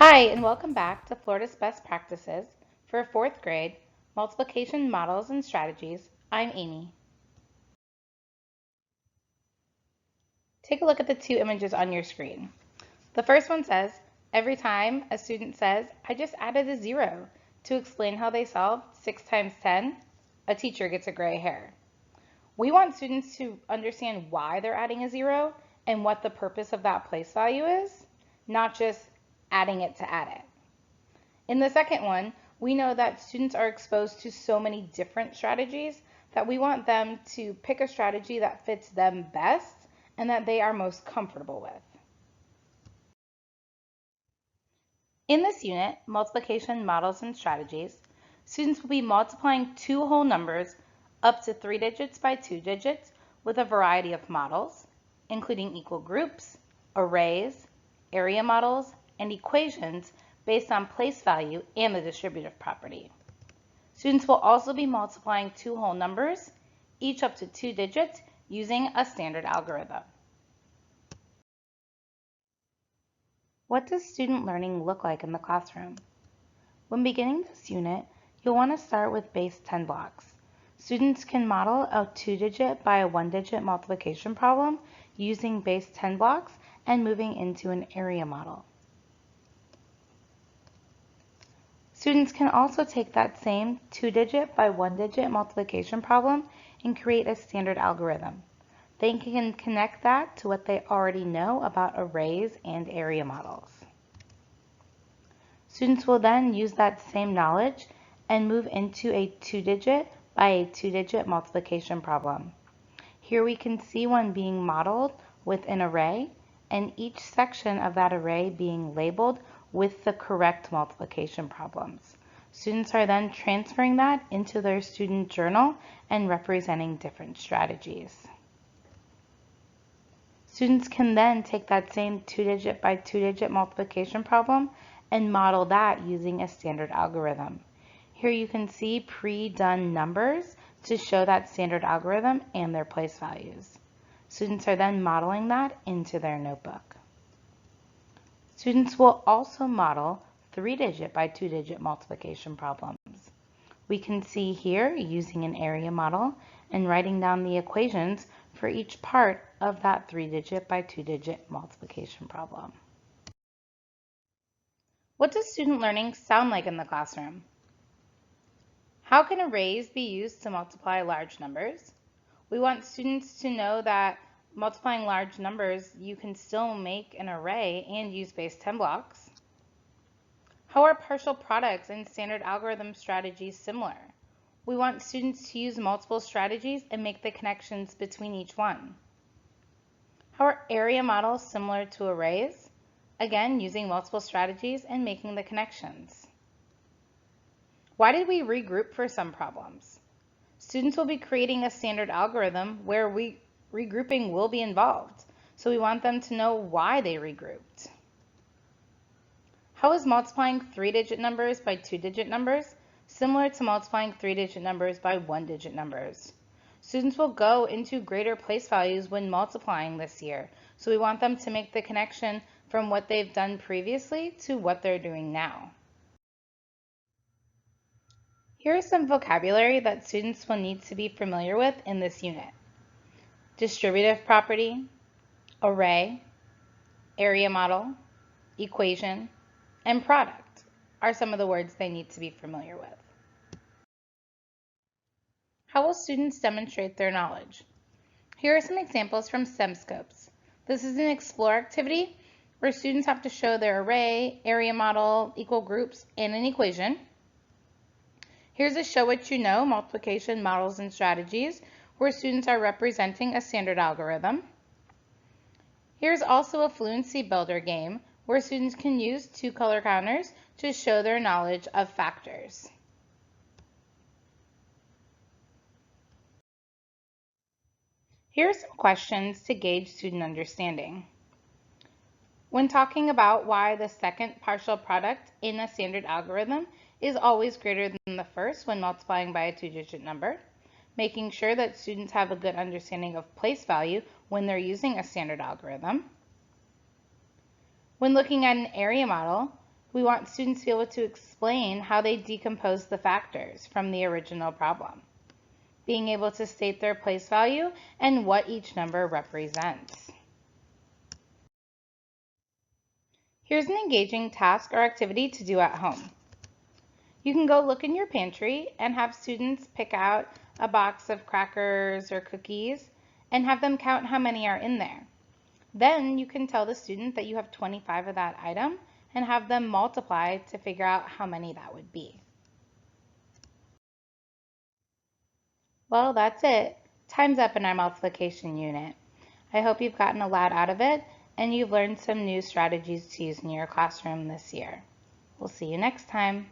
Hi, and welcome back to Florida's Best Practices for 4th grade Multiplication Models and Strategies. I'm Amy. Take a look at the two images on your screen. The first one says, every time a student says, I just added a 0 to explain how they solved 6 times 10, a teacher gets a gray hair. We want students to understand why they're adding a 0 and what the purpose of that place value is, not just adding it to add it. In the second one, we know that students are exposed to so many different strategies that we want them to pick a strategy that fits them best and that they are most comfortable with. In this unit, Multiplication Models and Strategies, students will be multiplying two whole numbers up to 3 digits by 2 digits with a variety of models, including equal groups, arrays, area models, and equations based on place value and the distributive property. Students will also be multiplying two whole numbers, each up to 2 digits, using a standard algorithm. What does student learning look like in the classroom? When beginning this unit, you'll want to start with base 10 blocks. Students can model a 2-digit by a 1-digit multiplication problem using base 10 blocks and moving into an area model. Students can also take that same 2-digit by 1-digit multiplication problem and create a standard algorithm. They can connect that to what they already know about arrays and area models. Students will then use that same knowledge and move into a 2-digit by a 2-digit multiplication problem. Here we can see one being modeled with an array and each section of that array being labeled with the correct multiplication problems. Students are then transferring that into their student journal and representing different strategies. Students can then take that same 2-digit by 2-digit multiplication problem and model that using a standard algorithm. Here you can see pre-done numbers to show that standard algorithm and their place values. Students are then modeling that into their notebook. Students will also model 3-digit by 2-digit multiplication problems. We can see here using an area model and writing down the equations for each part of that 3-digit by 2-digit multiplication problem. What does student learning sound like in the classroom? How can arrays be used to multiply large numbers? We want students to know that multiplying large numbers, you can still make an array and use base 10 blocks. How are partial products and standard algorithm strategies similar? We want students to use multiple strategies and make the connections between each one. How are area models similar to arrays? Again, using multiple strategies and making the connections. Why did we regroup for some problems? Students will be creating a standard algorithm where regrouping will be involved, so we want them to know why they regrouped. How is multiplying 3-digit numbers by 2-digit numbers similar to multiplying 3-digit numbers by 1-digit numbers? Students will go into greater place values when multiplying this year, so we want them to make the connection from what they've done previously to what they're doing now. Here is some vocabulary that students will need to be familiar with in this unit. Distributive property, array, area model, equation, and product are some of the words they need to be familiar with. How will students demonstrate their knowledge? Here are some examples from STEMscopes. This is an explore activity where students have to show their array, area model, equal groups, and an equation. Here's a show what you know, multiplication models and strategies, where students are representing a standard algorithm. Here's also a fluency builder game where students can use 2 color counters to show their knowledge of factors. Here are some questions to gauge student understanding. When talking about why the second partial product in a standard algorithm is always greater than the first when multiplying by a 2-digit number, making sure that students have a good understanding of place value when they're using a standard algorithm. When looking at an area model, We want students to be able to explain how they decompose the factors from the original problem, being able to state their place value and what each number represents. Here's an engaging task or activity to do at home. You can go look in your pantry and have students pick out a box of crackers or cookies and have them count how many are in there. Then you can tell the student that you have 25 of that item and have them multiply to figure out how many that would be. Well, that's it. Time's up in our multiplication unit. I hope you've gotten a lot out of it and you've learned some new strategies to use in your classroom this year. We'll see you next time.